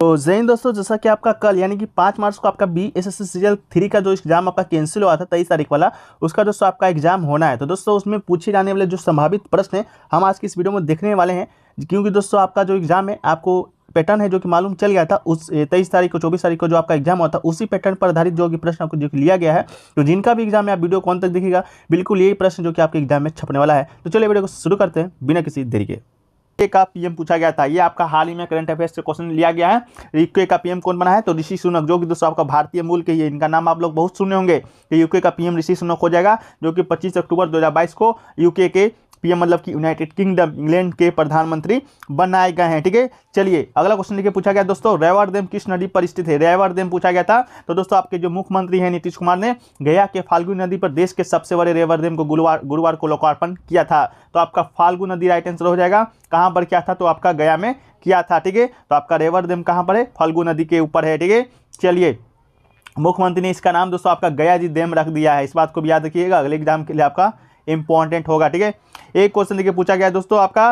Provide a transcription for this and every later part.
तो जय हिंद दोस्तों, जैसा कि आपका कल यानी कि 5 मार्च को आपका BSSC सीरियल 3 का जो एग्जाम आपका कैंसिल हुआ था 23 तारीख वाला, उसका दोस्तों आपका एग्जाम होना है। तो दोस्तों उसमें पूछे जाने वाले जो संभावित प्रश्न हैं हम आज की इस वीडियो में देखने वाले हैं, क्योंकि दोस्तों आपका जो एग्जाम है आपको पैटर्न है जो कि मालूम चल गया था उस 23 तारीख को 24 तारीख को जो आपका एग्जाम हुआ था उसी पैटर्न पर आधारित जो कि प्रश्न आपको जो लिया गया है। तो जिनका भी एग्जाम है आप वीडियो कौन तक देखिएगा, बिल्कुल यही प्रश्न जो कि आपके एग्जाम में छपने वाला है। तो चलिए वीडियो को शुरू करते हैं बिना किसी देरी के। का पीएम पूछा गया था, ये आपका हाल ही में करंट अफेयर्स से क्वेश्चन लिया गया है। यूके का पीएम कौन बना है? तो ऋषि सुनक, जो कि दोस्तों आपका भारतीय मूल के, ये इनका नाम आप लोग बहुत सुने होंगे। तो यूके का पीएम ऋषि सुनक हो जाएगा, जो कि 25 अक्टूबर 2022 को यूके के पीएम मतलब कि यूनाइटेड किंगडम इंग्लैंड के प्रधानमंत्री बनाए गए हैं। ठीक है, चलिए अगला क्वेश्चन देखिए पूछा गया दोस्तों, रेवारडेम किस नदी पर स्थित है? रेवारडेम पूछा गया था। तो दोस्तों आपके जो मुख्यमंत्री हैं नीतीश कुमार ने गया के फाल्गु नदी पर देश के सबसे बड़े रेवारडेम को गुरुवार को लोकार्पण किया था। तो आपका फाल्गु नदी राइट आंसर हो जाएगा। कहां पर किया था? तो आपका गया में किया था। ठीक है, तो आपका रेवारडेम कहां पर है? फाल्गु नदी के ऊपर है। ठीक है, चलिए मुख्यमंत्री ने इसका नाम दोस्तों आपका गया जी डैम रख दिया है। इस बात को भी याद रखिएगा, अगले एग्जाम के लिए आपका इंपॉर्टेंट होगा। ठीक है, एक क्वेश्चन देखिए पूछा गया दोस्तों आपका,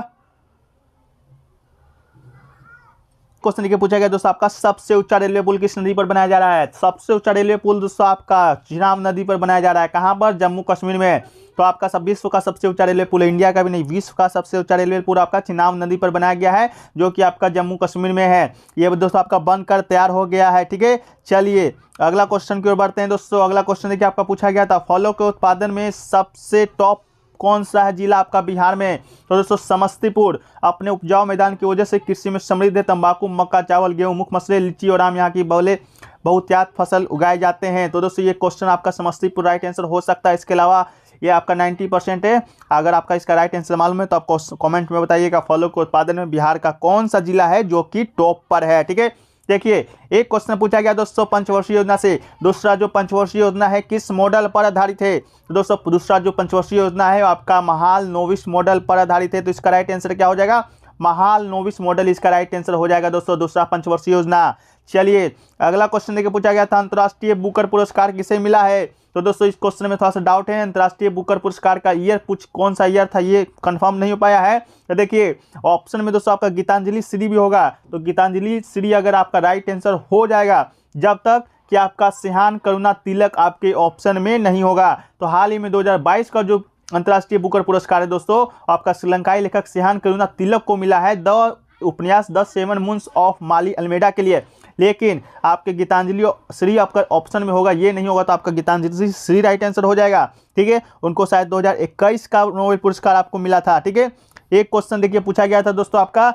क्वेश्चन देखिए पूछा गया दोस्तों आपका, सबसे ऊंचा रेलवे पुल किस नदी पर बनाया जा रहा है? सबसे ऊंचा रेलवे पुल दोस्तों आपका चिनाब नदी पर बनाया जा रहा है। कहां पर? जम्मू कश्मीर में। तो आपका सब विश्व का सबसे ऊंचा रेलवे पुल, इंडिया का भी नहीं, विश्व का सबसे ऊंचा रेलवे पुल आपका चिनाब नदी पर बनाया गया है, जो कि आपका जम्मू कश्मीर में है। ये दोस्तों आपका बनकर तैयार हो गया है। ठीक है, चलिए अगला क्वेश्चन की ओर बढ़ते हैं दोस्तों। अगला क्वेश्चन देखिए आपका पूछा गया था, फलों के उत्पादन में सबसे टॉप कौन सा है जिला आपका बिहार में? तो दोस्तों समस्तीपुर अपने उपजाऊ मैदान की वजह से कृषि में समृद्ध है। तंबाकू, मक्का, चावल, गेहूं मुख्य मसले, लीची और आम यहाँ की बहुतायत फसल उगाए जाते हैं। तो दोस्तों ये क्वेश्चन आपका समस्तीपुर राइट आंसर हो सकता है। इसके अलावा ये आपका 90% है। अगर आपका इसका राइट आंसर मालूम है तो आपको कमेंट में बताइएगा, फलों के उत्पादन में बिहार का कौन सा जिला है जो कि टॉप पर है। ठीक है, देखिए एक क्वेश्चन पूछा गया दोस्तों पंचवर्षीय योजना से, दूसरा जो पंचवर्षीय योजना है किस मॉडल पर आधारित है? तो दोस्तों दूसरा जो पंचवर्षीय योजना है आपका महाल नोविस मॉडल पर आधारित है। तो इसका राइट आंसर क्या हो जाएगा? महाल नोविस मॉडल इसका राइट आंसर हो जाएगा दोस्तों, दूसरा पंचवर्षीय योजना। चलिए अगला क्वेश्चन देखिए पूछा गया था, अंतर्राष्ट्रीय बुकर पुरस्कार किसे मिला है? तो दोस्तों इस क्वेश्चन में थोड़ा सा डाउट है, अंतर्राष्ट्रीय बुकर पुरस्कार का ईयर कौन सा ईयर था ये कंफर्म नहीं हो पाया है। तो देखिए ऑप्शन में दोस्तों आपका गीतांजलि श्री भी होगा। तो गीतांजलि श्री अगर आपका राइट आंसर हो जाएगा जब तक कि आपका सिहान करुणा तिलक आपके ऑप्शन में नहीं होगा। तो हाल ही में 2022 का जो अंतर्राष्ट्रीय बुकर पुरस्कार है दोस्तों आपका श्रीलंकाई लेखक सिहान करुणा तिलक को मिला है द उपन्यास the Seven Moons of Maali Almeida के लिए। लेकिन आपके गीतांजलि श्री आपका ऑप्शन में होगा, ये नहीं होगा, तो आपका गीतांजलि श्री राइट आंसर हो जाएगा। ठीक है, उनको शायद 2021 का नोबेल पुरस्कार आपको मिला था। ठीक है, एक क्वेश्चन देखिए पूछा गया था दोस्तों आपका,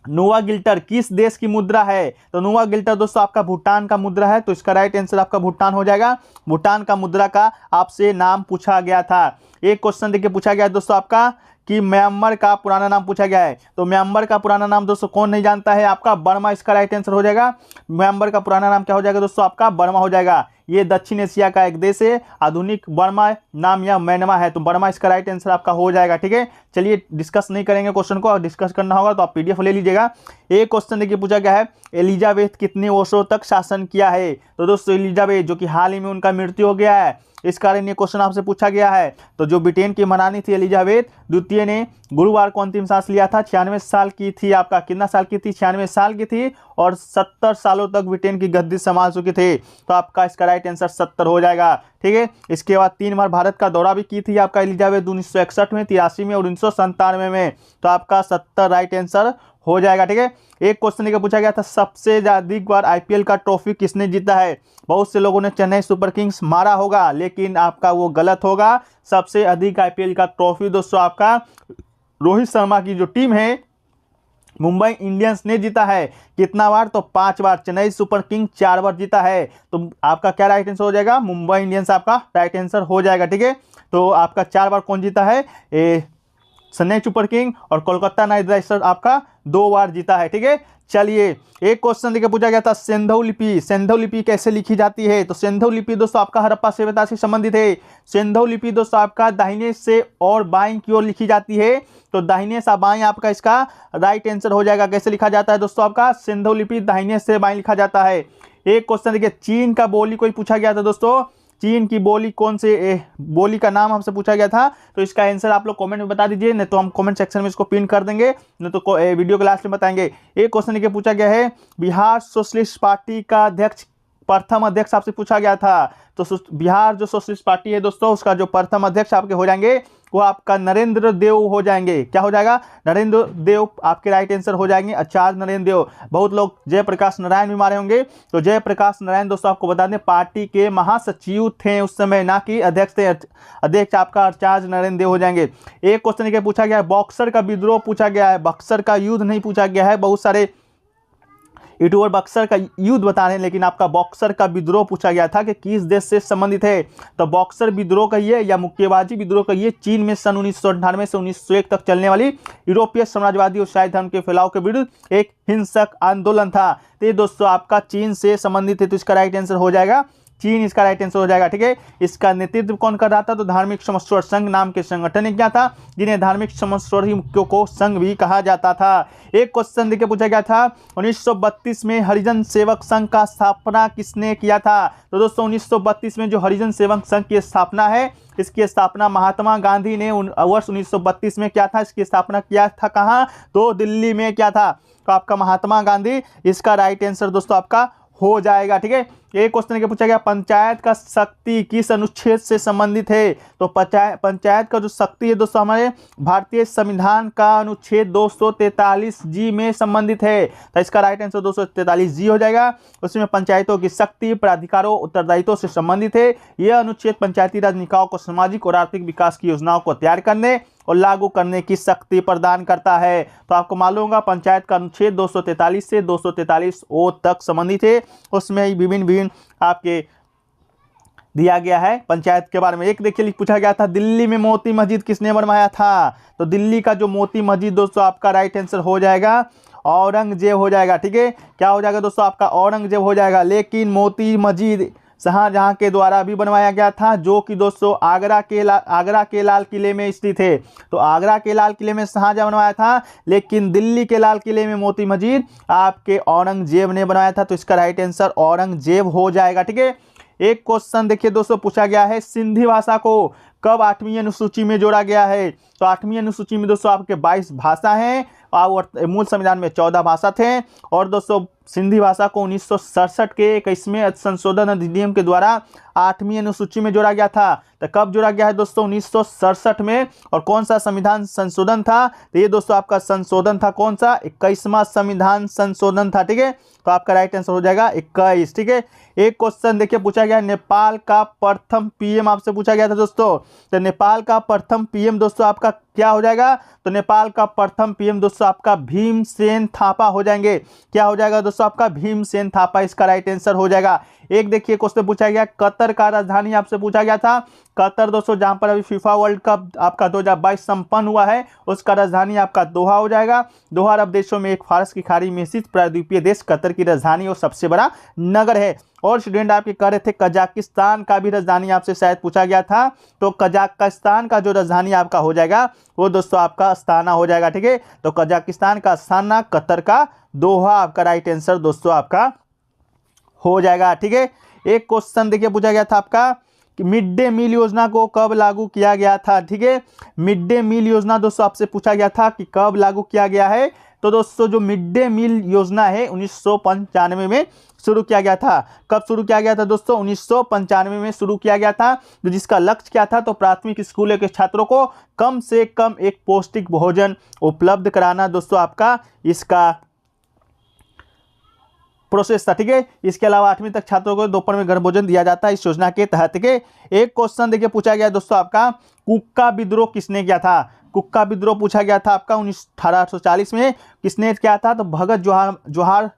नुआ गिल्टर किस देश की मुद्रा है? तो नुआ गिल्टर दोस्तों आपका भूटान का मुद्रा है। तो इसका राइट आंसर आपका भूटान हो जाएगा। भूटान का मुद्रा का आपसे नाम पूछा गया था। एक क्वेश्चन देखिए पूछा गया दोस्तों आपका कि म्यांमार का पुराना नाम पूछा गया है। तो म्यांमार का पुराना नाम दोस्तों कौन नहीं जानता है? आपका बर्मा इसका राइट आंसर हो जाएगा। म्यांमार का पुराना नाम क्या हो जाएगा दोस्तों? आपका बर्मा हो जाएगा। ये दक्षिण एशिया का एक देश है, आधुनिक बर्मा नाम या म्यांमार है। तो बर्मा इसका राइट आंसर आपका हो जाएगा। ठीक है, चलिए डिस्कस नहीं करेंगे क्वेश्चन को, और डिस्कस करना होगा तो आप PDF ले लीजिएगा। एक क्वेश्चन देखिए पूछा गया है, एलिजाबेथ कितने वर्षों तक शासन किया है? तो दोस्तों एलिजाबेथ जो कि हाल ही में उनका मृत्यु हो गया है, इस कारण ये क्वेश्चन आपसे पूछा गया है। तो जो ब्रिटेन की महारानी थी एलिजाबेथ द्वितीय ने गुरुवार को अंतिम सांस लिया था, 96 साल की थी। आपका कितना साल की थी? 96 साल की थी, और 70 सालों तक ब्रिटेन की गद्दी संभाल चुकी थी। तो आपका इसका राइट आंसर 70 हो जाएगा। ठीक है, इसके बाद 3 बार भारत का दौरा भी की थी आपका एलिजाबेथ, 1961 में, 83 में और 1997 में। तो आपका 70 राइट आंसर हो जाएगा। ठीक है, एक क्वेश्चन पूछा गया था, सबसे अधिक बार IPL का ट्रॉफी किसने जीता है? बहुत से लोगों ने चेन्नई सुपर किंग्स मारा होगा, लेकिन आपका वो गलत होगा। सबसे अधिक IPL का ट्रॉफी दोस्तों आपका रोहित शर्मा की जो टीम है मुंबई इंडियंस ने जीता है। कितना बार? तो 5 बार। चेन्नई सुपर किंग 4 बार जीता है। तो आपका क्या राइट आंसर हो जाएगा? मुंबई इंडियंस आपका राइट आंसर हो जाएगा। ठीक है, तो आपका 4 बार कौन जीता है? चेन्नई सुपर किंग, और कोलकाता नाइट राइडर्स आपका 2 बार जीता है। ठीक है, चलिए एक क्वेश्चन देखिए पूछा गया था, सिंधु लिपि कैसे लिखी जाती है? तो सिंधु लिपि दोस्तों आपका हड़प्पा सभ्यता से संबंधित है। सिंधु लिपि दोस्तों आपका दाहिने से और बाएं की ओर लिखी जाती है। तो दाहिने से बाएं आपका इसका राइट आंसर हो जाएगा। कैसे लिखा जाता है दोस्तों? आपका सिंधु लिपि दाहिने से बाएं लिखा जाता है। एक क्वेश्चन देखिए, चीन का बोली कोई पूछा गया था दोस्तों, चीन की बोली कौन से बोली का नाम हमसे पूछा गया था। तो इसका आंसर आप लोग कमेंट में बता दीजिए, नहीं तो हम कमेंट सेक्शन में इसको पिन कर देंगे, नहीं तो वीडियो के लास्ट में बताएंगे। एक क्वेश्चन ये पूछा गया है, बिहार सोशलिस्ट पार्टी का अध्यक्ष, प्रथम अध्यक्ष आपसे पूछा गया था। तो बिहार जो सोशलिस्ट पार्टी है दोस्तों, उसका जो प्रथम अध्यक्ष आपके हो जाएंगे वो आपका नरेंद्र देव हो जाएंगे। क्या हो जाएगा? नरेंद्र देव आपके राइट आंसर हो जाएंगे, आचार्य नरेंद्र देव। बहुत लोग जयप्रकाश नारायण भी मारे होंगे, तो जयप्रकाश नारायण दोस्तों आपको बता दें पार्टी के महासचिव थे उस समय, ना कि अध्यक्ष थे। अध्यक्ष आपका आचार्य नरेंद्र देव हो जाएंगे। एक क्वेश्चन क्या पूछा गया है, बॉक्सर का विद्रोह पूछा गया है, बक्सर का युद्ध नहीं पूछा गया है। बहुत सारे यूट्यूबर बक्सर का युद्ध बता रहे हैं, लेकिन आपका बॉक्सर का विद्रोह पूछा गया था कि किस देश से संबंधित है। तो बॉक्सर विद्रोह कहिए या मुक्केबाजी विद्रोह कहिए, चीन में सन 1998 से 1901 तक चलने वाली यूरोपीय साम्राज्यवादी और ईसाई धर्म के फैलाव के विरुद्ध एक हिंसक आंदोलन था। तो ये दोस्तों आपका चीन से संबंधित है, तो इसका राइट आंसर हो जाएगा चीन, इसका राइट आंसर हो जाएगा। ठीक है, इसका नेतृत्व कौन कर रहा था? तो धार्मिक समस्वर संघ नाम के संगठन ने किया था, जिन्हें धार्मिक समस्वरी मुख्यों को संघ भी कहा जाता था। एक क्वेश्चन देखिए पूछा गया था, 1932 में हरिजन सेवक संघ का स्थापना किसने किया था? तो दोस्तों 1932 में जो हरिजन सेवक संघ की स्थापना है, इसकी स्थापना महात्मा गांधी ने वर्ष 1932 में किया था। इसकी स्थापना किया था कहाँ? तो दिल्ली में किया था। तो आपका महात्मा गांधी, इसका राइट आंसर दोस्तों आपका हो जाएगा। ठीक है, एक क्वेश्चन क्या पूछा गया, पंचायत का शक्ति किस अनुच्छेद से संबंधित है? तो पंचायत का जो शक्ति है दोस्तों हमारे भारतीय संविधान का अनुच्छेद 243 जी में संबंधित है। तो इसका राइट आंसर 243 जी हो जाएगा। उसमें पंचायतों की शक्ति प्राधिकारों उत्तरदायित्वों से संबंधित है। यह अनुच्छेद पंचायती राज निकायों को सामाजिक और आर्थिक विकास की योजनाओं को तैयार करने और लागू करने की शक्ति प्रदान करता है। तो आपको मालूम होगा पंचायत का अनुच्छेद 243 से 243 ओ तक संबंधित है। उसमें विभिन्न आपके दिया गया है पंचायत के बारे में। एक देखिए पूछा गया था, दिल्ली में मोती मस्जिद किसने बनवाया था? तो दिल्ली का जो मोती मस्जिद दोस्तों आपका राइट आंसर हो जाएगा औरंगजेब हो जाएगा। ठीक है, क्या हो जाएगा दोस्तों आपका? औरंगजेब हो जाएगा। लेकिन मोती मस्जिद शाहजहां के द्वारा भी बनवाया गया था, जो कि दोस्तों आगरा के लाल किले में स्थित है। तो आगरा के लाल किले में शाहजहां बनवाया था, लेकिन दिल्ली के लाल किले में मोती मस्जिद आपके औरंगजेब ने बनवाया था। तो इसका राइट आंसर औरंगजेब हो जाएगा। ठीक है, एक क्वेश्चन देखिए दोस्तों पूछा गया है, सिंधी भाषा को कब 8वीं अनुसूची में जोड़ा गया है? तो 8वीं अनुसूची में दोस्तों आपके 22 भाषा हैं और मूल संविधान में 14 भाषा थे। और दोस्तों सिंधी भाषा को 1967 के 21वें संशोधन अधिनियम के द्वारा 8वीं अनुसूची में जोड़ा गया था। तो कब जोड़ा गया है दोस्तों? 1967 में। और कौन सा संविधान संशोधन था? तो ये दोस्तों आपका संशोधन था कौन सा? 21वां संविधान संशोधन था। ठीक है, तो आपका राइट आंसर हो जाएगा 21। ठीक है, एक क्वेश्चन देखिए पूछा गया, नेपाल का प्रथम पीएम आपसे पूछा गया था दोस्तों। तो नेपाल का प्रथम पीएम दोस्तों आपका क्या हो जाएगा? तो नेपाल का प्रथम पीएम दोस्तों आपका भीमसेन थापा हो जाएंगे। क्या हो जाएगा दोस्तों आपका? भीमसेन थापा, इसका राइट आंसर हो जाएगा। एक देखिए क्वेश्चन पूछा गया, कतर का राजधानी आपसे पूछा गया था। कतर दोस्तों जहां पर अभी फीफा वर्ल्ड कप आपका 2022 संपन्न हुआ है, उसका राजधानी आपका दोहा हो जाएगा। दोहा अरब देशों में एक फारस की खाड़ी में स्थित प्रायद्वीपीय देश कतर की राजधानी और सबसे बड़ा नगर है। और स्टूडेंट आपके कह रहे थे कजाकिस्तान का भी राजधानी आपसे शायद पूछा गया था। तो कजाकिस्तान का जो राजधानी आपका हो जाएगा वो दोस्तों आपका अस्ताना हो जाएगा। ठीक है, तो कजाकिस्तान का अस्ताना, कतर का दोहा, आपका राइट आंसर दोस्तों आपका हो जाएगा। ठीक है, एक क्वेश्चन देखिए पूछा गया था आपका कि मिड डे मील योजना को कब लागू किया गया था? ठीक है, मिड डे मील योजना दोस्तों आपसे पूछा गया था कि कब लागू किया गया है। तो दोस्तों जो मिड डे मील योजना है 1995 में शुरू किया गया था। कब शुरू किया गया था दोस्तों? 1995 में शुरू किया गया था। तो जिसका लक्ष्य क्या था? तो प्राथमिक स्कूलों के छात्रों को कम से कम एक पौष्टिक भोजन उपलब्ध कराना दोस्तों आपका इसका प्रोसेस था। ठीक है, इसके अलावा 8वीं तक छात्रों को दोपहर में घर भोजन दिया जाता है इस योजना के तहत। ठीक है, एक क्वेश्चन देखिए पूछा गया दोस्तों आपका, कुक्का विद्रोह किसने किया था? कुक्का विद्रोह पूछा गया था आपका 1840 में। किसने किया था? तो भगत जोहार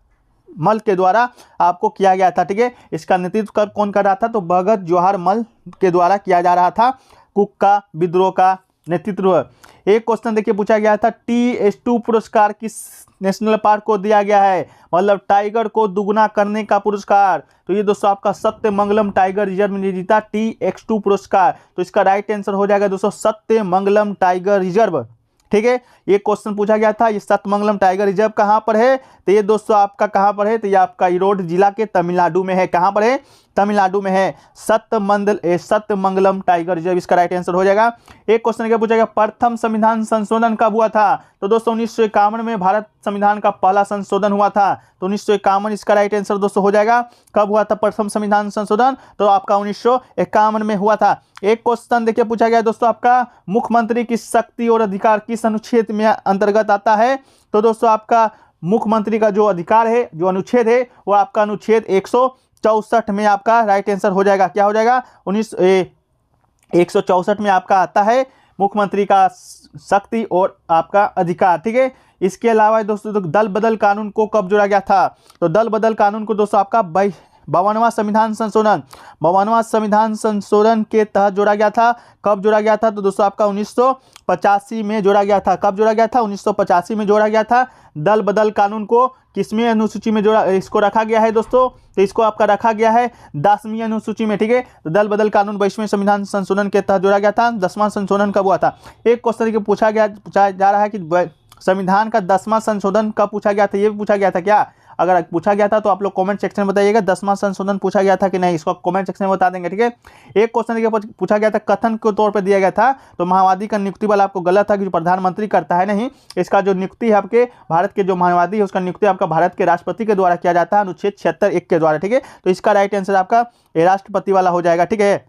मल के द्वारा आपको किया गया था। ठीक है, इसका नेतृत्व कौन कर रहा था? तो भगत जोहार मल के द्वारा किया जा रहा था कुक्का विद्रोह का नेतृत्व। एक क्वेश्चन देखिए पूछा गया था, TS2 पुरस्कार किस नेशनल पार्क को दिया गया है? मतलब टाइगर को दुगना करने का पुरस्कार। तो ये दोस्तों आपका सत्यमंगलम टाइगर रिजर्व ने जीता TX2 पुरस्कार। तो इसका राइट आंसर हो जाएगा दोस्तों सत्यमंगलम टाइगर रिजर्व। ठीक है। ये क्वेश्चन पूछा गया था। ये सतमंगलम टाइगर रिजर्व कहाँ पर है? तो ये दोस्तों आपका कहाँ पर है? तो ये आपका ईरोड जिला के तमिलनाडु में है। कहाँ पर है? तमिलनाडु में है सतमंगलम टाइगर रिजर्व, इसका राइट आंसर हो जाएगा। एक क्वेश्चन क्या पूछा गया, प्रथम संविधान संशोधन कब हुआ था? तो दोस्तों 1951 में भारत संविधान का पहला संशोधन हुआ था। तो 1951 इसका राइट आंसर दोस्तों हो जाएगा। कब हुआ था प्रथम संविधान संशोधन? तो आपका 1951 में हुआ था। एक क्वेश्चन देखिए पूछा गया दोस्तों आपका, मुख्यमंत्री की शक्ति और अधिकार किस अनुच्छेद में अंतर्गत आता है? तो दोस्तों आपका मुख्यमंत्री का जो अधिकार है, जो अनुच्छेद है, वो आपका अनुच्छेद 164 में आपका राइट आंसर हो जाएगा। क्या हो जाएगा? 164 में आपका आता है मुख्यमंत्री का शक्ति और आपका अधिकार, ठीक है। इसके अलावा दोस्तों दल बदल कानून को कब जोड़ा गया था? तो दल बदल कानून को दोस्तों आपका 52वां संविधान संशोधन के तहत जोड़ा गया था। कब जोड़ा गया था? तो दोस्तों आपका 1985 में जोड़ा गया था। कब जोड़ा गया था? 1985 में जोड़ा गया था। दल बदल कानून को किसवीं अनुसूची में जोड़ा, इसको रखा गया है दोस्तों? तो इसको आपका रखा गया है 10वीं अनुसूची में, ठीक है। तो दल बदल कानून 22वें संविधान संशोधन के तहत जोड़ा गया था। 10वां संशोधन कब हुआ था? एक क्वेश्चन पूछा जा रहा है कि संविधान का 10वां संशोधन कब पूछा गया था? ये भी पूछा गया था क्या? अगर पूछा गया था तो आप लोग कमेंट सेक्शन में बताइएगा 10वां संशोधन पूछा गया था कि नहीं, इसको कमेंट सेक्शन में बता देंगे, ठीक है। एक क्वेश्चन पूछा गया था, कथन के तौर पर दिया गया था, तो माओवादी का नियुक्ति वाला आपको गलत था कि जो प्रधानमंत्री करता है, नहीं, इसका जो नियुक्ति है आपके भारत के जो माओवादी है उसका नियुक्ति आपका भारत के राष्ट्रपति के द्वारा किया जाता है, अनुच्छेद 76(1) के द्वारा, ठीक है। तो इसका राइट आंसर आपका राष्ट्रपति वाला हो जाएगा, ठीक है।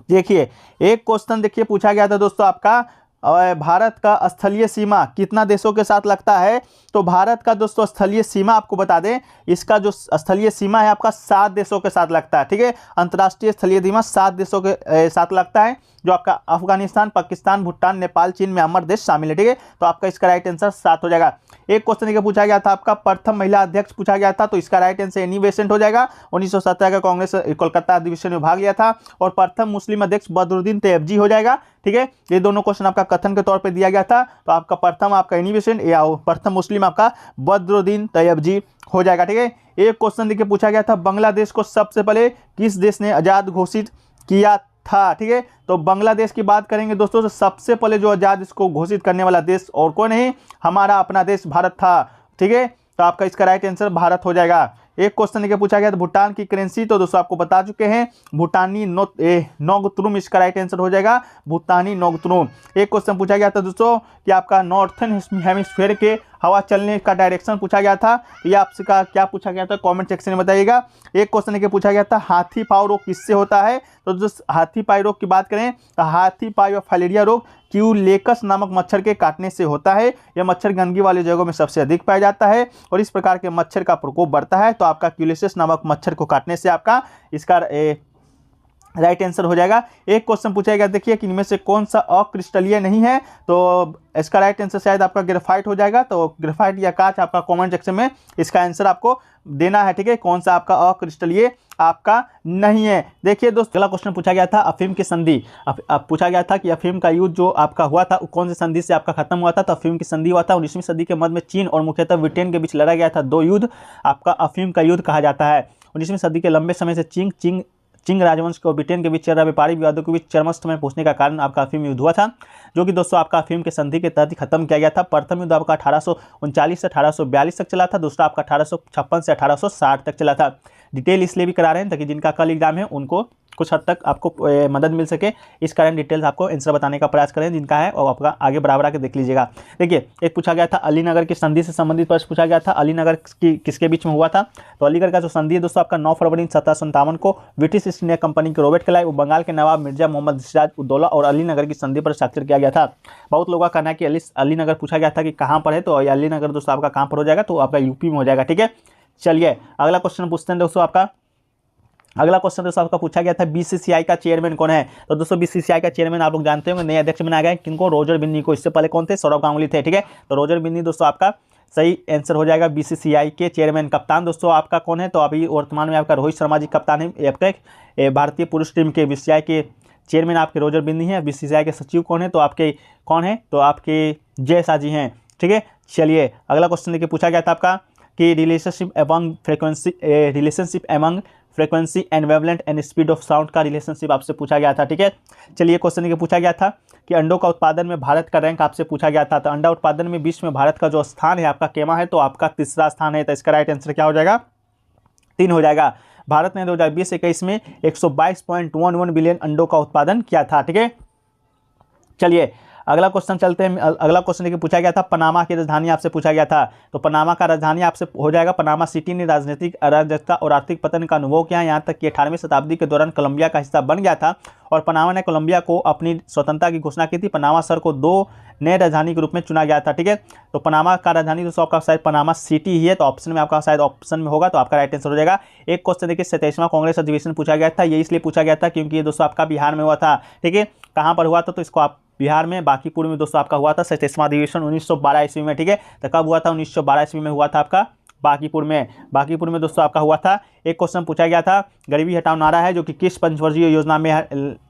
देखिए एक क्वेश्चन देखिए पूछा गया था दोस्तों आपका, भारत का स्थलीय सीमा कितना देशों के साथ लगता है? तो भारत का दोस्तों स्थलीय सीमा आपको बता दें, इसका जो स्थलीय सीमा है आपका 7 देशों के साथ लगता है, ठीक है। अंतर्राष्ट्रीय स्थलीय सीमा 7 देशों के साथ लगता है, जो आपका अफगानिस्तान, पाकिस्तान, भूटान, नेपाल, चीन, म्यांमार देश शामिल है, ठीक है। तो आपका इसका राइट आंसर 7 हो जाएगा। एक क्वेश्चन का पूछा गया था आपका, प्रथम महिला अध्यक्ष पूछा गया था, तो इसका राइट आंसर एनी बेसेंट हो जाएगा। 1917 का कांग्रेस कोलकाता अधिवेशन में भाग लिया था। और प्रथम मुस्लिम अध्यक्ष बदरुद्दीन तैयबजी हो जाएगा, ठीक है। ये दोनों क्वेश्चन आपका कथन के तौर पे दिया गया था, तो आपका प्रथम आपका एनी बेसेंट या प्रथम मुस्लिम आपका बदरुद्दीन तैयबजी हो जाएगा, ठीक है। एक क्वेश्चन देखिए पूछा गया था, बांग्लादेश को सबसे पहले किस देश ने आजाद घोषित किया था, ठीक है। तो बांग्लादेश की बात करेंगे दोस्तों, तो सबसे पहले जो आजाद इसको घोषित करने वाला देश और कोई नहीं, हमारा अपना देश भारत था, ठीक है। तो आपका इसका राइट आंसर भारत हो जाएगा। एक क्वेश्चन देखिए पूछा गया था, भूटान की करेंसी, तो दोस्तों आपको बता चुके हैं भूटानी नोगत्रुम, इसका राइट आंसर हो जाएगा भूटानी नोगत्रुम। एक क्वेश्चन पूछा गया था दोस्तों कि आपका नॉर्थन हेमिस्फीयर के हवा चलने का डायरेक्शन पूछा गया था, ये आपसे का क्या पूछा गया था कमेंट सेक्शन में बताइएगा। एक क्वेश्चन के पूछा गया था, हाथी पाँव रोग किससे होता है? तो जो हाथी पाँव रोग की बात करें तो हाथी पाँव या फाइलेरिया रोग क्यूलेकस नामक मच्छर के काटने से होता है। यह मच्छर गंदगी वाली जगहों में सबसे अधिक पाया जाता है और इस प्रकार के मच्छर का प्रकोप बढ़ता है। तो आपका क्यूलेकस नामक मच्छर को काटने से आपका इसका राइट आंसर हो जाएगा। एक क्वेश्चन पूछा गया, देखिए कि इनमें से कौन सा अक्रिस्टलीय नहीं है? तो इसका राइट आंसर शायद आपका ग्रेफाइट हो जाएगा। तो ग्रेफाइट या कांच आपका कमेंट सेक्शन में इसका आंसर आपको देना है, ठीक है। कौन सा आपका अक्रिस्टलीय आपका नहीं है। देखिए दोस्त अगला क्वेश्चन पूछा गया था, अफीम की संधि, पूछा गया था कि अफीम का युद्ध जो आपका हुआ था कौन सी संधि से आपका खत्म हुआ था? तो अफीम की संधि हुआ था 19वीं सदी के मध्य में चीन और मुख्यतः ब्रिटेन के बीच लड़ा गया था 2 युद्ध, आपका अफीम का युद्ध कहा जाता है। 19वीं सदी के लंबे समय से चिंग राजवंश और ब्रिटेन के बीच चल रहा व्यापारिक विवादों के बीच चरमस्त में पहुंचने का कारण आपका अफीम युद्ध हुआ था, जो कि दोस्तों आपका अफीम के संधि के तहत ही खत्म किया गया था। प्रथम युद्ध आपका 1839 से 1842 तक चला था, दूसरा आपका 1856 से 1860 तक चला था। डिटेल इसलिए भी करा रहे हैं ताकि जिनका कल एग्जाम है उनको कुछ हद तक आपको मदद मिल सके, इस कारण डिटेल्स आपको आंसर बताने का प्रयास करें जिनका है, और आपका आगे बराबर आके देख लीजिएगा। देखिए एक पूछा गया था, अलीनगर की संधि से संबंधित प्रश्न पूछा गया था, अलीनगर की किसके बीच में हुआ था? तो अलीगढ़ का जो संधि है दोस्तों आपका 9 फरवरी 1757 को ब्रिटिश ईस्ट इंडिया कंपनी के रॉबर्ट क्लाइव, बंगाल के नवाब मिर्जा मोहम्मद सिराज उद्दौला और अलीनगर की संधि पर हस्ताक्षर किया गया था। बहुत लोगों का कहना है कि अलीनगर पूछा गया था कि कहाँ पर है, तो अलीनगर दोस्तों आपका कहाँ पर हो जाएगा? तो आपका यूपी में हो जाएगा, ठीक है। चलिए अगला क्वेश्चन पूछते हैं दोस्तों आपका। अगला क्वेश्चन दोस्तों आपका पूछा गया था, बीसीसीआई का चेयरमैन कौन है? तो दोस्तों बीसीसीआई का चेयरमैन आप लोग जानते होंगे, नए अध्यक्ष बनाया गया किनको? रोजर बिन्नी को। इससे पहले कौन थे? सौरव गांगुली थे, ठीक है। तो रोजर बिन्नी दोस्तों आपका सही आंसर हो जाएगा बीसीसीआई के चेयरमैन। कप्तान दोस्तों आपका कौन है? तो अभी वर्तमान में आपका रोहित शर्मा जी कप्तान है आपके भारतीय पुरुष टीम के। बीसीसीआई के चेयरमैन आपके रोजर बिन्नी है। बीसीसीआई के सचिव कौन है? तो आपके कौन है? तो आपके जय शाह जी हैं, ठीक है। चलिए अगला क्वेश्चन देखिए पूछा गया था आपका कि relationship among frequency and wavelength and speed of sound का रिलेशनशिप आपसे पूछा गया था, ठीक है। चलिए क्वेश्चन ये पूछा गया था कि अंडों का उत्पादन में भारत का रैंक आपसे पूछा गया था। तो अंडा उत्पादन में विश्व में भारत का जो स्थान है आपका केमा है, तो आपका तीसरा स्थान है। तो इसका राइट आंसर क्या हो जाएगा? 3 हो जाएगा। भारत ने 2020-21 में 122.11 बिलियन अंडों का उत्पादन किया था। ठीक है, चलिए अगला क्वेश्चन चलते हैं। अगला क्वेश्चन देखिए पूछा गया था पनामा की राजधानी आपसे पूछा गया था। तो पनामा का राजधानी आपसे हो जाएगा पनामा सिटी ने राजनीतिक अराजकता और आर्थिक पतन का अनुभव किया। यहाँ तक कि 18वीं शताब्दी के दौरान कोलंबिया का हिस्सा बन गया था और पनामा ने कोलंबिया को अपनी स्वतंत्रता की घोषणा की थी। पनामा शहर को 2 नए राजधानी के रूप में चुना गया था। ठीक है, तो पनामा का राजधानी दोस्तों आपका शायद पनामा सिटी ही है। तो ऑप्शन में आपका शायद ऑप्शन में होगा, तो आपका राइट आंसर हो जाएगा। एक क्वेश्चन देखिए 27वां कांग्रेस अधिवेशन पूछा गया था। ये इसलिए पूछा गया था क्योंकि ये दोस्तों आपका बिहार में हुआ था। ठीक है, कहाँ पर हुआ था? तो इसको आप बिहार में बांकीपुर में दोस्तों आपका हुआ था 27वां अधिवेशन 1912 ईस्वी में। ठीक है, तो कब हुआ था? 1912 ईस्वी में हुआ था आपका बांकीपुर में। बांकीपुर में दोस्तों आपका हुआ था। एक क्वेश्चन पूछा गया था गरीबी हटाओ नारा है जो कि किस पंचवर्षीय योजना में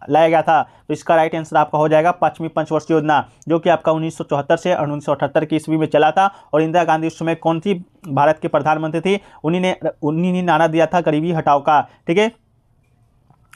लाया गया था? तो इसका राइट आंसर आपका हो जाएगा 5वीं पंचवर्षीय योजना, जो कि आपका 1974 से 1978 की ईस्वी में चला था। और इंदिरा गांधी उस समय कौन सी भारत के प्रधानमंत्री थी? उन्हीं ने नारा दिया था गरीबी हटाओ का। ठीक है,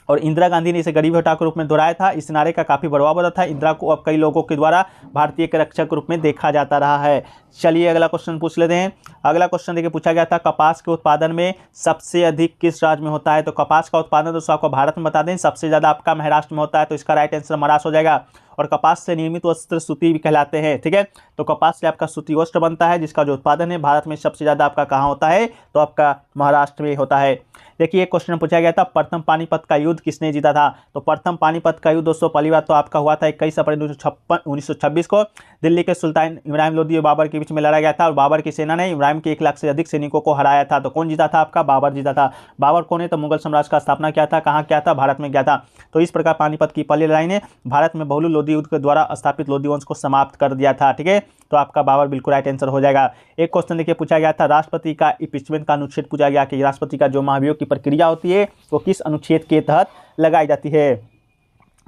और इंदिरा गांधी ने इसे गरीबी हटाओ के रूप में दोहराया था। इस नारे का काफ़ी बढ़ावा बढ़ा था। इंदिरा को अब कई लोगों के द्वारा भारतीय के रक्षक के रूप में देखा जाता रहा है। चलिए अगला क्वेश्चन पूछ लेते हैं। अगला क्वेश्चन देखिए पूछा गया था कपास के उत्पादन में सबसे अधिक किस राज्य में होता है? तो कपास का उत्पादन दोस्तों आपको भारत में बता दें सबसे ज़्यादा आपका महाराष्ट्र में होता है। तो इसका राइट आंसर महाराष्ट्र हो जाएगा। और कपास से निर्मित वस्त्र सूती भी कहलाते हैं। ठीक है, तो कपास से आपका सूती वस्त्र बनता है जिसका जो उत्पादन है भारत में सबसे ज़्यादा आपका कहाँ होता है? तो आपका महाराष्ट्र में होता है। देखिए एक क्वेश्चन पूछा गया था प्रथम पानीपत का युद्ध किसने जीता था? तो प्रथम पानीपत का युद्ध दोस्तों पहली बार तो आपका हुआ था 21 अप्रैल 1926 को दिल्ली के सुल्तान इब्राहिम लोदी और बाबर के बीच में लड़ा गया था। और बाबर की सेना ने इब्राहिम के 1 लाख से अधिक सैनिकों को हराया था। तो कौन जीता था? आपका बाबर जीता था। बाबर कौन है? तो मुगल साम्राज्य का स्थापना किया था। कहाँ किया था? भारत में किया था। तो इस प्रकार पानीपत की पहली लड़ाई ने भारत में बहुलू लोदी युद्ध के द्वारा स्थापित लोदी वंश को समाप्त कर दिया था। ठीक है, तो आपका बाबर बिल्कुल राइट आंसर हो जाएगा। एक क्वेश्चन देखिए पूछा गया था राष्ट्रपति का इम्पीचमेंट का अनुच्छेद पूछा गया कि राष्ट्रपति का जो महाभियोग की प्रक्रिया होती है वो किस अनुच्छेद के तहत लगाई जाती है?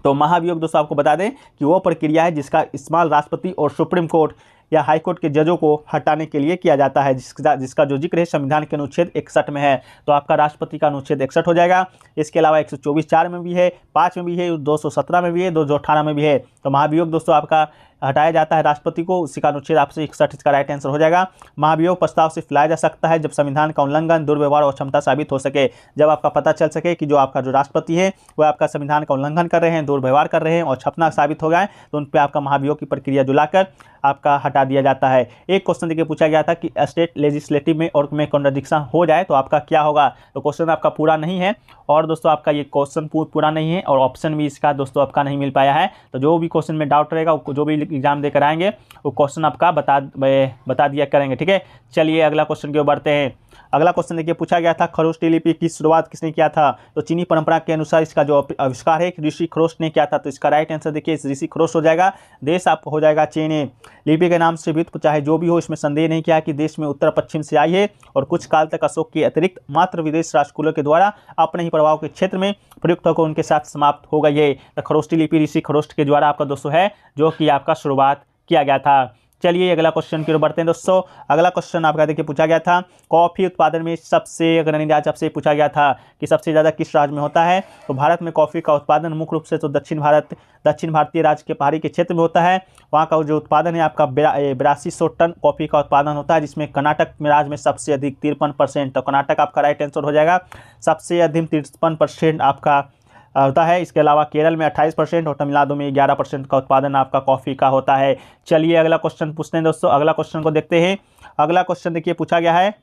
तो महाभियोग दोस्तों आपको बता दें कि वो प्रक्रिया है जिसका इस्तेमाल राष्ट्रपति और सुप्रीम कोर्ट या हाई कोर्ट के जजों को हटाने के लिए किया जाता है, जिसका जो जिक्र है संविधान के अनुच्छेद 61 में है। तो आपका राष्ट्रपति का अनुच्छेद 61 हो जाएगा। इसके अलावा 124(4) में भी है, 5 में भी है, 217 में भी है, 218 में भी है। तो महाभियोग दोस्तों आपका हटाया जाता है राष्ट्रपति को, उसी का अनुच्छेद आपसे 61 इसका राइट आंसर हो जाएगा। महाभियोग प्रस्ताव सिर्फ लाया जा सकता है जब संविधान का उल्लंघन, दुर्व्यवहार और क्षमता साबित हो सके। जब आपका पता चल सके कि जो आपका जो राष्ट्रपति है वो आपका संविधान का उल्लंघन कर रहे हैं, दुर्व्यवहार कर रहे हैं और क्षमता साबित हो गए, तो उन पर आपका महाभियोग की प्रक्रिया जुलाकर आपका हटा दिया जाता है। एक क्वेश्चन देखिए पूछा गया था कि स्टेट लेजिस्लेटिव में और में कॉन्ट्रडिक्शन हो जाए तो आपका क्या होगा? तो क्वेश्चन आपका पूरा नहीं है और दोस्तों आपका ये क्वेश्चन पूरा नहीं है और ऑप्शन भी इसका दोस्तों आपका नहीं मिल पाया है। तो जो भी क्वेश्चन में डाउट रहेगा, जो भी एग्जाम देकर आएंगे वो क्वेश्चन आपका बता दिया करेंगे। ठीक है, चलिए अगला क्वेश्चन की ओर बढ़ते हैं। अगला क्वेश्चन देखिए पूछा गया था खरोष्टी लिपि की शुरुआत किसने किया था? तो चीनी परंपरा के अनुसार इसका जो आविष्कार है ऋषि खरोष्ट ने किया था। तो इसका राइट आंसर देखिए ऋषि खरोष्ट हो जाएगा। देश आपको हो जाएगा चीन। लिपि के नाम से व्युत्पन्न चाहे जो भी हो, इसमें संदेह नहीं किया कि देश में उत्तर पश्चिम से आई है और कुछ काल तक अशोक के अतिरिक्त मात्र विदेश राष्ट्रकूलों के द्वारा अपने ही प्रभाव के क्षेत्र में प्रयुक्त होकर उनके साथ समाप्त हो गई है। तो खरोष्टी लिपि ऋषि खरोष्ट के द्वारा आपका दोस्तों है जो कि आपका शुरुआत किया गया था। चलिए अगला क्वेश्चन की ओर बढ़ते हैं दोस्तों। अगला क्वेश्चन आपका देखिए पूछा गया था कॉफी उत्पादन में सबसे अग्रणी राज्य आपसे पूछा गया था कि सबसे ज़्यादा किस राज्य में होता है? तो भारत में कॉफ़ी का उत्पादन मुख्य रूप से तो दक्षिण भारतीय राज्य के पहाड़ी के क्षेत्र में होता है। वहाँ का जो उत्पादन है आपका 8200 टन कॉफ़ी का उत्पादन होता है, जिसमें कर्नाटक में राज्य में सबसे अधिक 53%। तो कर्नाटक आपका राइट आंसर हो जाएगा। सबसे अधिक 53% आपका होता है। इसके अलावा केरल में 28% और तमिलनाडु में 11% का उत्पादन आपका कॉफ़ी का होता है। चलिए अगला क्वेश्चन पूछते हैं दोस्तों। अगला क्वेश्चन को देखते हैं। अगला क्वेश्चन देखिए पूछा गया है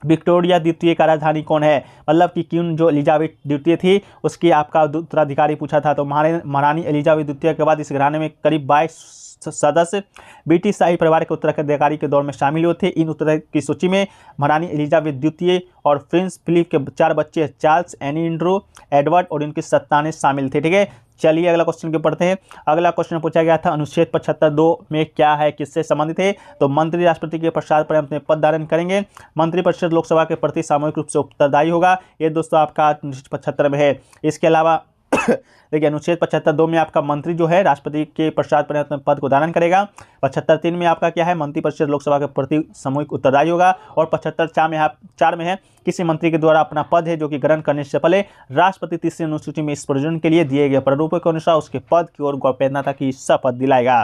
विक्टोरिया द्वितीय का राजधानी कौन है? मतलब कि क्वीन जो एलिजाबेथ द्वितीय थी उसकी आपका उत्तराधिकारी पूछा था। तो महारानी एलिजाबेथ द्वितीय के बाद इस घराने में करीब 22 सदस्य ब्रिटिश शाही परिवार के उत्तराधिकारी के दौर में शामिल हुए थे। इन उत्तराधिकारी की सूची में महारानी एलिजाबेथ द्वितीय और प्रिंस फिलिप के 4 बच्चे चार्ल्स, एंड्रू, एडवर्ड और इनके संतानें शामिल थे। ठीक है, चलिए अगला क्वेश्चन के पढ़ते हैं। अगला क्वेश्चन पूछा गया था अनुच्छेद 75(2) में क्या है, किससे संबंधित है? तो मंत्री राष्ट्रपति के पश्चात पर अपने पद धारण करेंगे। मंत्रिपरिषद लोकसभा के प्रति सामूहिक रूप से उत्तरदायी होगा। ये दोस्तों आपका अनुच्छेद 75 में है। इसके अलावा देखिए अनुच्छेद 75(2) में आपका मंत्री जो है राष्ट्रपति के पश्चात पद को धारण करेगा। 75(3) में आपका क्या है, मंत्रिपरिषद लोकसभा के प्रति सामूहिक उत्तरदायी होगा। और 75(4) में है किसी मंत्री के द्वारा अपना पद है जो कि ग्रहण करने से पहले राष्ट्रपति तीसरी अनुसूची में इस प्रयोजन के लिए दिए गए प्रारूपों के अनुसार उसके पद की ओर गोपनीयता की शपथ दिलाएगा।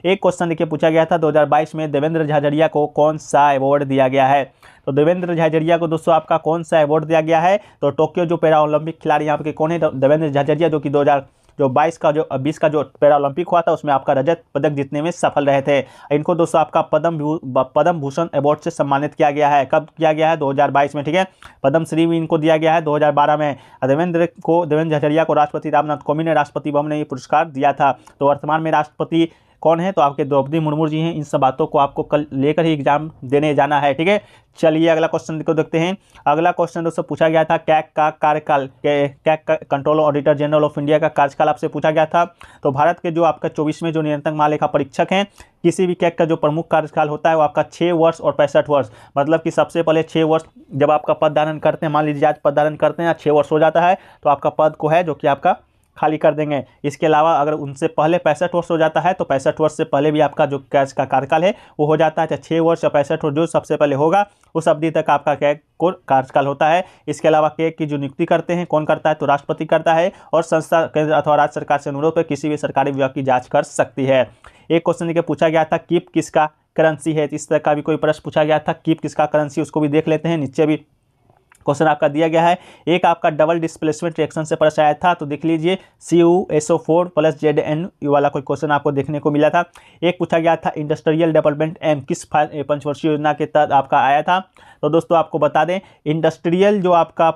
एक क्वेश्चन देखिए पूछा गया था 2022 में देवेंद्र झाझड़िया को कौन सा अवार्ड दिया गया है। तो देवेंद्र झाझड़िया को दोस्तों आपका कौन सा अवार्ड दिया गया है, तो टोक्यो जो पैरा ओलंपिक खिलाड़ी यहाँ पे कौन है, देवेंद्र झाझड़िया, जो कि 2022 का जो 20 का जो पैरा ओलंपिक हुआ था उसमें आपका रजत पदक जीतने में सफल रहे थे। इनको दोस्तों आपका पद्म भूषण अवार्ड से सम्मानित किया गया है। कब किया गया है, 2022 में, ठीक है। पद्म श्री भी इनको दिया गया है 2012 में। देवेंद्र झाझड़िया को राष्ट्रपति रामनाथ कोविंद ने राष्ट्रपति भवन ने ये पुरस्कार दिया था। तो वर्तमान में राष्ट्रपति कौन है, तो आपके द्रौपदी मुर्मू जी हैं। इन सब बातों को आपको कल लेकर ही एग्जाम देने जाना है, ठीक है। चलिए अगला क्वेश्चन को देखते हैं। अगला क्वेश्चन दोस्तों पूछा गया था कैग का कार्यकाल, कैग का controller auditor general of India का कार्यकाल आपसे पूछा गया था। तो भारत के जो आपका 24वें जो नियंत्रक महालेखा परीक्षक हैं, किसी भी कैग का जो प्रमुख कार्यकाल होता है वो आपका 6 वर्ष और 65 वर्ष, मतलब कि सबसे पहले 6 वर्ष जब आपका पद धारण करते हैं, मान लीजिए आज पद धारण करते हैं 6 वर्ष हो जाता है तो आपका पद को है जो कि आपका खाली कर देंगे। इसके अलावा अगर उनसे पहले 65 वर्ष हो जाता है तो 65 वर्ष से पहले भी आपका जो कैग का कार्यकाल है वो हो जाता है। 6 वर्ष या 65 वर्ष जो सबसे पहले होगा उस अवधि तक आपका कैग को कार्यकाल होता है। इसके अलावा कैग की जो नियुक्ति करते हैं कौन करता है, तो राष्ट्रपति करता है। और संस्था केंद्र अथवा राज्य सरकार से अनुरोध पर किसी भी सरकारी विभाग की जाँच कर सकती है। एक क्वेश्चन देखिए पूछा गया था कीप किसका करेंसी है। इस तरह का भी कोई प्रश्न पूछा गया था, कीप किसका करेंसी, उसको भी देख लेते हैं। नीचे भी क्वेश्चन आपका दिया गया है। एक आपका डबल डिस्प्लेसमेंट रिएक्शन से प्रश्न आया था, तो देख लीजिए CuSO4 + ZnU वाला कोई क्वेश्चन आपको देखने को मिला था। एक पूछा गया था इंडस्ट्रियल डेवलपमेंट एम किस पंचवर्षीय योजना के तहत आपका आया था। तो दोस्तों आपको बता दें इंडस्ट्रियल जो आपका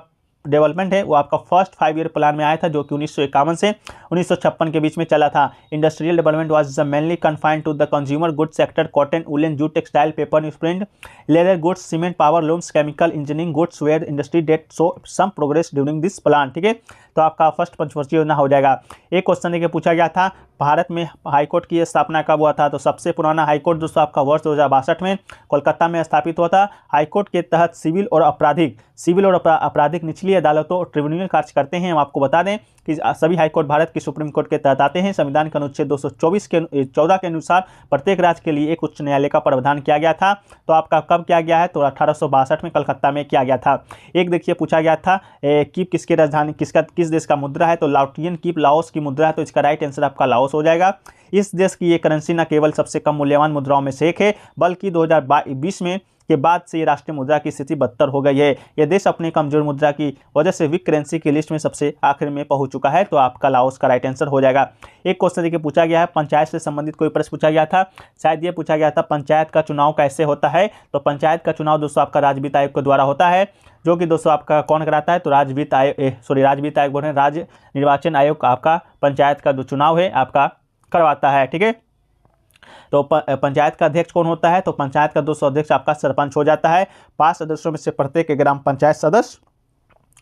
डेवलपमेंट है वो आपका फर्स्ट 5 ईयर प्लान में आया था जो कि 1951 से 1956 के बीच में चला था। Industrial development was mainly confined to the consumer goods sector, cotton, woollen, jute, textile, paper, newsprint, leather goods, cement, power looms, chemical, engineering goods, ware industry that so some progress during this plan, ठीक है। तो आपका first पंचवर्षीय योजना हो जाएगा। एक question देखिए पूछा गया था भारत में हाईकोर्ट की स्थापना कब हुआ था। तो सबसे पुराना हाईकोर्ट दोस्तों आपका वर्ष 2062 में कोलकाता में स्थापित हुआ था। हाईकोर्ट के तहत सिविल और आपराधिक निचली अदालतों और ट्रिब्यूनल कार्य करते हैं। हम आपको बता दें कि सभी हाईकोर्ट भारत की सुप्रीम कोर्ट के तहत आते हैं। संविधान के अनुच्छेद 214 के अनुसार प्रत्येक राज्य के लिए एक उच्च न्यायालय का प्रावधान किया गया था। तो आपका कब किया गया है, तो 1862 में कलकत्ता में किया गया था। एक देखिए पूछा गया था कीप किसकी राजधानी, किस देश का मुद्रा है। तो लाओटियन कीप लाओस की मुद्रा है, तो इसका राइट आंसर आपका लाओस हो जाएगा। इस देश की ये करेंसी न केवल सबसे कम मूल्यवान मुद्राओं में से एक है बल्कि 2020 में के बाद से ये राष्ट्रीय मुद्रा की स्थिति बदतर हो गई है। यह देश अपनी कमजोर मुद्रा की वजह से वीक करेंसी की लिस्ट में सबसे आखिर में पहुंच चुका है। तो आपका लाओस का राइट आंसर हो जाएगा। एक क्वेश्चन देखिए पूछा गया है पंचायत से संबंधित कोई प्रश्न पूछा गया था, शायद ये पूछा गया था पंचायत का चुनाव कैसे होता है। तो पंचायत का चुनाव दोस्तों आपका राज्य वित्त आयोग के द्वारा होता है, जो कि दोस्तों आपका कौन कराता है, तो राज्य वित्त आयोग बोल रहे हैं, राज्य निर्वाचन आयोग आपका पंचायत का जो चुनाव है आपका करवाता है, ठीक है। तो पंचायत का अध्यक्ष कौन होता है, तो पंचायत का दोस्तों अध्यक्ष आपका सरपंच हो जाता है। 5 सदस्यों में से प्रत्येक ग्राम पंचायत सदस्य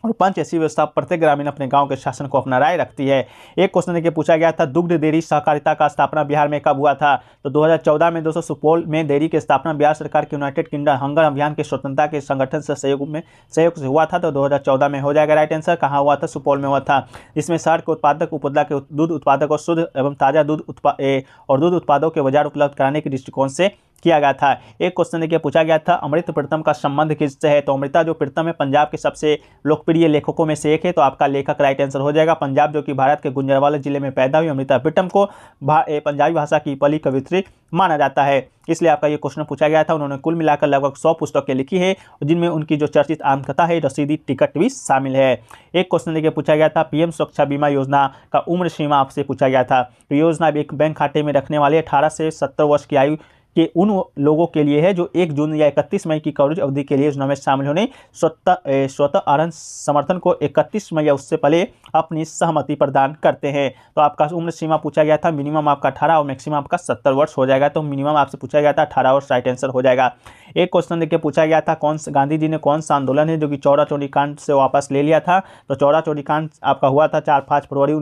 और पंच ऐसी व्यवस्था प्रत्येक ग्रामीण अपने गांव के शासन को अपना राय रखती है। एक क्वेश्चन देखिए पूछा गया था दुग्ध डेयरी सहकारिता का स्थापना बिहार में कब हुआ था। तो 2014 में दोस्तों सुपौल में डेयरी की स्थापना बिहार सरकार के यूनाइटेड किंगडम हंगर अभियान के स्वतंत्रता के संगठन से सहयोग से हुआ था। तो 2014 में हो जाएगा राइट आंसर। कहाँ हुआ था, सुपौल में हुआ था। इसमें शहर के उत्पादक उपभोक्ता के दूध उत्पादक और शुद्ध एवं ताज़ा दूध उत्पादों के बाजार उपलब्ध कराने के दृष्टिकोण से किया गया था। एक क्वेश्चन देखिए पूछा गया था अमृता प्रीतम का संबंध किससे है। तो अमृता जो प्रीतम है पंजाब के सबसे लोकप्रिय लेखकों में से एक है। तो आपका लेखक राइट आंसर हो जाएगा। पंजाब जो कि भारत के गुजरांवाला जिले में पैदा हुई अमृता प्रीतम को पंजाबी भाषा की पहली कवियत्री माना जाता है, इसलिए आपका ये क्वेश्चन पूछा गया था। उन्होंने कुल मिलाकर लगभग 100 पुस्तकें लिखी है जिनमें उनकी जो चर्चित आत्मकथा है रसीदी टिकट भी शामिल है। एक क्वेश्चन देखिए पूछा गया था पीएम सुरक्षा बीमा योजना का उम्र सीमा आपसे पूछा गया था। तो योजना एक बैंक खाते में रखने वाले 18 से 70 वर्ष की आयु कि उन लोगों के लिए है जो 1 जून या 31 मई की कवरेज अवधि के लिए योजना में शामिल होने स्वतः आरक्षण समर्थन को 31 मई या उससे पहले अपनी सहमति प्रदान करते हैं। तो आपका उम्र सीमा पूछा गया था, मिनिमम आपका 18 और मैक्सिमम आपका 70 वर्ष हो जाएगा। तो मिनिमम आपसे पूछा गया था 18 वर्ष, राइट आंसर हो जाएगा। एक क्वेश्चन देखिए पूछा गया था गांधी जी ने कौन सा आंदोलन है जो कि चौरा चौरी कांड से वापस ले लिया था। तो चौरा चौरी कांड आपका हुआ था 4-5 फरवरी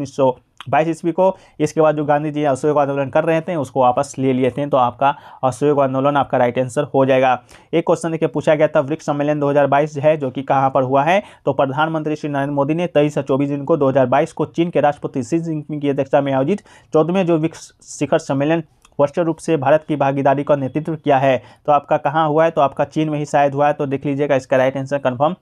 ईस्वी को। इसके बाद जो गांधी जी असहयोग आंदोलन कर रहे थे उसको वापस ले लिए थे, तो आपका असहयोग आंदोलन आपका राइट आंसर हो जाएगा। एक क्वेश्चन देखिए पूछा गया था, ब्रिक्स सम्मेलन 2022 है जो कि कहाँ पर हुआ है, तो प्रधानमंत्री श्री नरेंद्र मोदी ने 23 से 24 जून को 2022 को चीन के राष्ट्रपति शी जिनपिंग की अध्यक्षता में आयोजित 14वें जो ब्रिक्स शिखर सम्मेलन वर्चुअल रूप से भारत की भागीदारी का नेतृत्व किया है। तो आपका कहाँ हुआ है, तो आपका चीन में ही शायद हुआ है, तो देख लीजिएगा, इसका राइट आंसर कंफर्म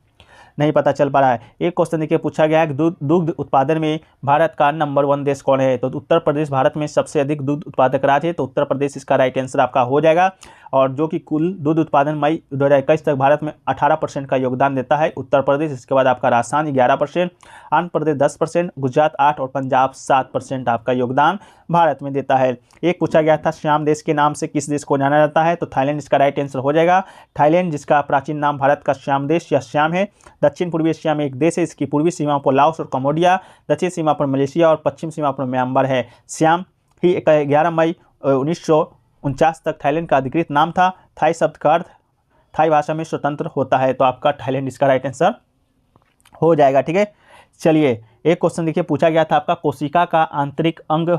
नहीं पता चल पा रहा है। एक क्वेश्चन देखिए पूछा गया है, दुग्ध उत्पादन में भारत का नंबर 1 देश कौन है, तो उत्तर प्रदेश भारत में सबसे अधिक दूध उत्पादक राज्य है, तो उत्तर प्रदेश इसका राइट आंसर आपका हो जाएगा। और जो कि कुल दूध उत्पादन मई 2021 तक भारत में 18% का योगदान देता है उत्तर प्रदेश। इसके बाद आपका राजस्थान 11%, आंध्र प्रदेश 10%, गुजरात 8% और पंजाब 7% आपका योगदान भारत में देता है। एक पूछा गया था, श्याम देश के नाम से किस देश को जाना जाता है, तो थाईलैंड इसका राइट आंसर हो जाएगा। थाईलैंड जिसका प्राचीन नाम भारत का श्याम देश या श्याम है, दक्षिण पूर्वी एशिया में एक देश है। इसकी पूर्वी सीमा पर लाओस और कम्बोडिया, दक्षिण सीमा पर मलेशिया और पश्चिम सीमा पर म्यांमार है। श्याम ही 11 मई 1949 तक थाईलैंड का अधिकृत नाम था। थाई शब्द का अर्थ थाई भाषा में स्वतंत्र होता है, तो आपका थाईलैंड इसका राइट आंसर हो जाएगा। ठीक है, चलिए एक क्वेश्चन देखिए पूछा गया था, आपका कोशिका का आंतरिक अंग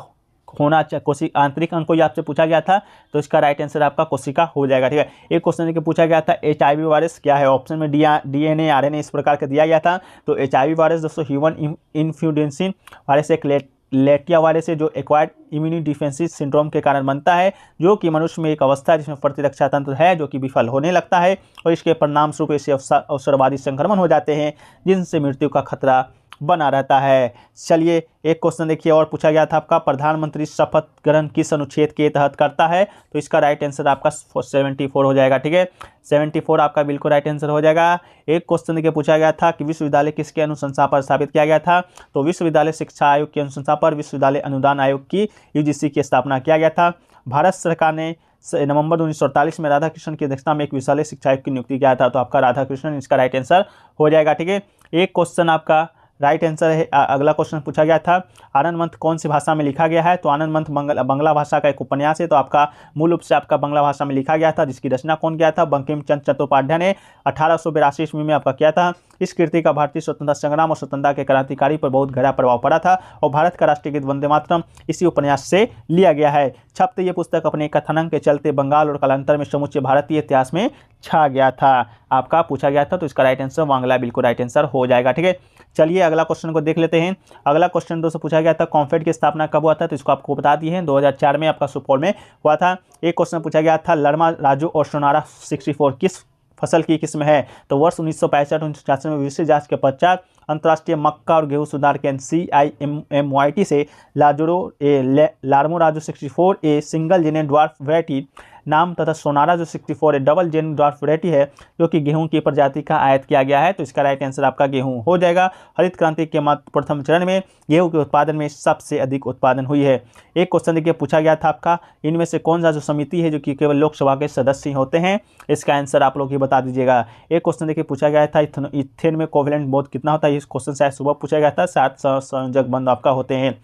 होना चाहिए, आंतरिक अंग को ही आपसे पूछा गया था, तो इसका राइट आंसर आपका कोशिका हो जाएगा। ठीक है, एक क्वेश्चन देखिए पूछा गया था, HIV वायरस क्या है, ऑप्शन में DNA RNA इस प्रकार का दिया गया था। तो HIV वायरस दोस्तों ह्यूमन इन्फ्लुएंजा वायरस एक लेटिया वायरस है जो एक्वायर्ड इम्यूनो डिफेंसिव सिंड्रोम के कारण बनता है, जो कि मनुष्य में एक अवस्था है जिसमें प्रतिरक्षा तंत्र है जो कि विफल होने लगता है और इसके परिणाम स्वरूप ऐसे अवसरवादी संक्रमण हो जाते हैं जिनसे मृत्यु का खतरा बना रहता है। चलिए एक क्वेश्चन देखिए और पूछा गया था, आपका प्रधानमंत्री शपथ ग्रहण किस अनुच्छेद के तहत करता है, तो इसका राइट आंसर आपका 74 हो जाएगा। ठीक है, 74 आपका बिल्कुल राइट आंसर हो जाएगा। एक क्वेश्चन देखिए पूछा गया था कि विश्वविद्यालय किसके अनुशंसा पर स्थापित किया गया था, तो विश्वविद्यालय शिक्षा आयोग की अनुशंसा पर विश्वविद्यालय अनुदान आयोग की UGC की स्थापना किया गया था। भारत सरकार ने नवंबर 1948 में राधाकृष्णन की अध्यक्षता में एक विश्वविद्यालय शिक्षा आयोग की नियुक्ति किया था, तो आपका राधाकृष्णन इसका राइट आंसर हो जाएगा। ठीक है, एक क्वेश्चन आपका राइट आंसर है। अगला क्वेश्चन पूछा गया था, आनंद मंथ कौन सी भाषा में लिखा गया है, तो आनंद मंथ बंगला भाषा का एक उपन्यास है, तो आपका मूल रूप से आपका बंगला भाषा में लिखा गया था, जिसकी रचना कौन किया था, बंकिम चंद्र चट्टोपाध्याय ने 1882 ईस्वी में आपका किया था। इस कृति का भारतीय स्वतंत्रता संग्राम और स्वतंत्रता के क्रांतिकारी पर बहुत गहरा प्रभाव पड़ा था और भारत का राष्ट्रीय गीत वंदे मातरम इसी उपन्यास से लिया गया है। छपते ये पुस्तक अपने कथनांक के चलते बंगाल और कालांतर में समूचे भारतीय इतिहास में छा गया था। आपका पूछा गया था, तो इसका राइट आंसर बांग्ला बिल्कुल राइट आंसर हो जाएगा। ठीक है, चलिए अगला क्वेश्चन को देख लेते हैं। अगला क्वेश्चन दोस्तों पूछा गया था, कॉम्फेड की स्थापना कब हुआ था, तो इसको आपको बता दिए हैं 2004 में आपका सुपौल में हुआ था। एक क्वेश्चन पूछा गया था, लरमा राजू और सोनारा 64 किस फसल की किस्म है, तो वर्ष 1965-1986 में विशेष जांच के पश्चात अंतर्राष्ट्रीय मक्का और गेहूं सुधार केंद्र CIMMYT से लार्मो राजू 64A सिंगल जेने ड्वार्फ वैरायटी नाम तथा सोनारा जो 64 डबल जेन ड्वार्फ वैरायटी है जो कि गेहूं की प्रजाति का आयात किया गया है, तो इसका राइट आंसर आपका गेहूं हो जाएगा। हरित क्रांति के प्रथम चरण में गेहूं के उत्पादन में सबसे अधिक उत्पादन हुई है। एक क्वेश्चन देखिए पूछा गया था, आपका इनमें से कौन सा जो समिति है जो कि केवल लोकसभा के सदस्य होते हैं, इसका आंसर आप लोग ही बता दीजिएगा। एक क्वेश्चन देखिए पूछा गया था, इथेन में कोवेलेंट बॉन्ड कितना होता है, इस क्वेश्चन शायद सुबह पूछा गया था, 7 संयोजक बंध आपका होते हैं।